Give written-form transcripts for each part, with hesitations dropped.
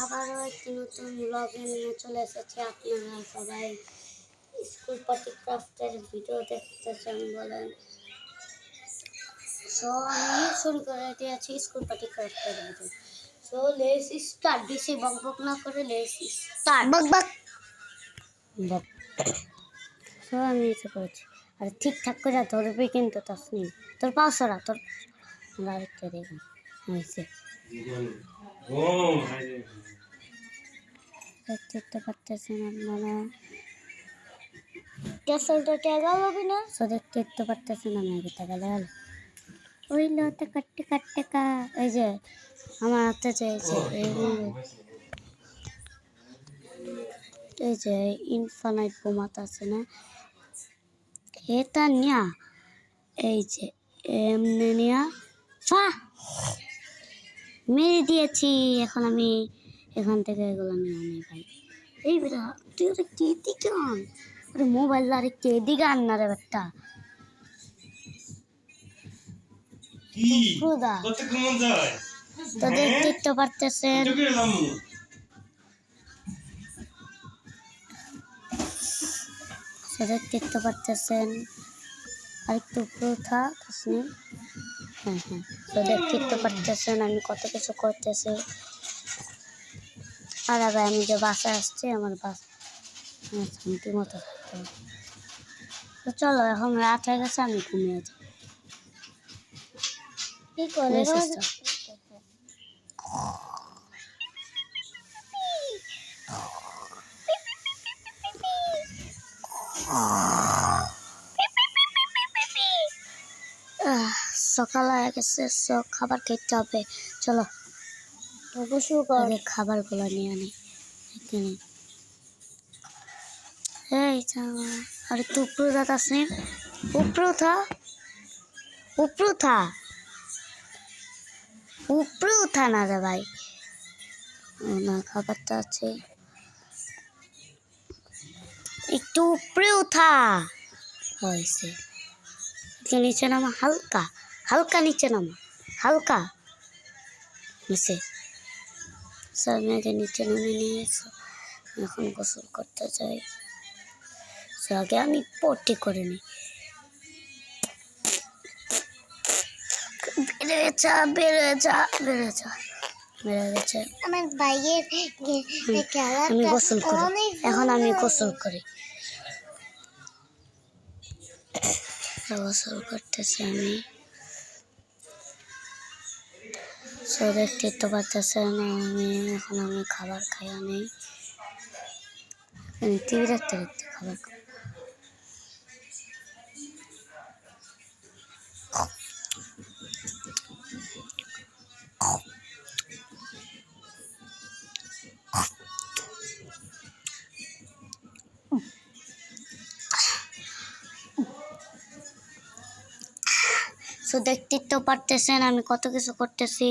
আবারও একটি নতুন ব্লগে নিয়ে চলে এসেছি। আপনারা সবাই স্কুল পার্টি ক্রাফটের ভিডিও দেখতেছেন বলেন। সো আমি শুরু করে দিয়েছি স্কুল পার্টি ক্রাফটের ভিডিও। So let's start. বেশি বকবক না করে লেটস স্টার্ট। বকবক বক। সো আমি এসে করেছি আর ঠিকঠাক করে ধরবে কিন্তু তাসনিম। তোর পাও সরা, তোর আরেকটা দেখুন হয়েছে। দেখতে পারতেছেন আপনারা ক্যাসেলটা টেগা হবে না। সো দেখতে পারতেছেন আমি আগে টাকা লাগাল ওই লতে কাটতে কাটতে কা এই যে আমার হাতে চাইছে এই যে ইনফানাইট বোমাত আছে না এটা নিয়া এই যে এমনি নিয়া মেরে দিয়েছি। এখন আমি এখান থেকে এগুলো নিয়ে আনি ভাই। এই বেটা তুই ওটা কে দিকে আন, ওরে মোবাইল আরে কে দিকে আন না রে বেটা। তো দেখতে পারতেছেন দেখতে পারতেছেন আরেকটু প্রথা তাসনিম। হ্যাঁ তো দেখতে পারতেছেন আমি কত কিছু করতেছি। আর আবার আমি যে বাসায় আসছি আমার শান্তি মতো থাকতে হবে। তো চলো এখন রাত হয়ে গেছে, আমি ঘুমিয়ে যাই। কি করে সকাল হয়ে গেছে, খাবার খেতে হবে। চলো খাবারগুলো নিয়ে আনি এখানে। এই আর একটু উপরে দাঁত আসনি, উপরে উঠা না রে ভাই। না খাবারটা আছে, একটু উপরে উঠা হয়েছে। নিচে নামা, হালকা হালকা নিচে নামা, হালকা নিচে। আমি আগে নিচে নামে নিয়েছি, এখন গোসল করতে যাই। আগে আমি পটি করে নিই। বেড়ে গেছে আমার ভাইয়ের। আমি গোসল করি, এখন আমি গোসল করি। গোসল করতেছি আমি। দেখতে তো পারতেছেন এখন আমি খাবার খাই আনি। টিভি দেখতে দেখতে খাবার খাই। দেখতে তো পারতেছেন আমি কত কিছু করতেছি।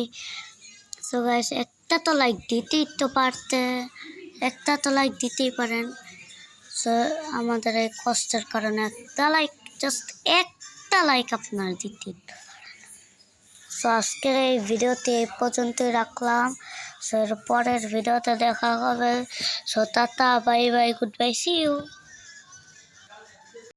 সো গাইস একটা তো লাইক দিতেই পারেন। সো আমাদের এই কষ্টের কারণে একটা লাইক আপনার দিতে পারেন। সো আজকের এই ভিডিওতে এই পর্যন্তই রাখলাম। সো এর পরের ভিডিওতে দেখা হবে। So tata, bye bye, good bye, see you.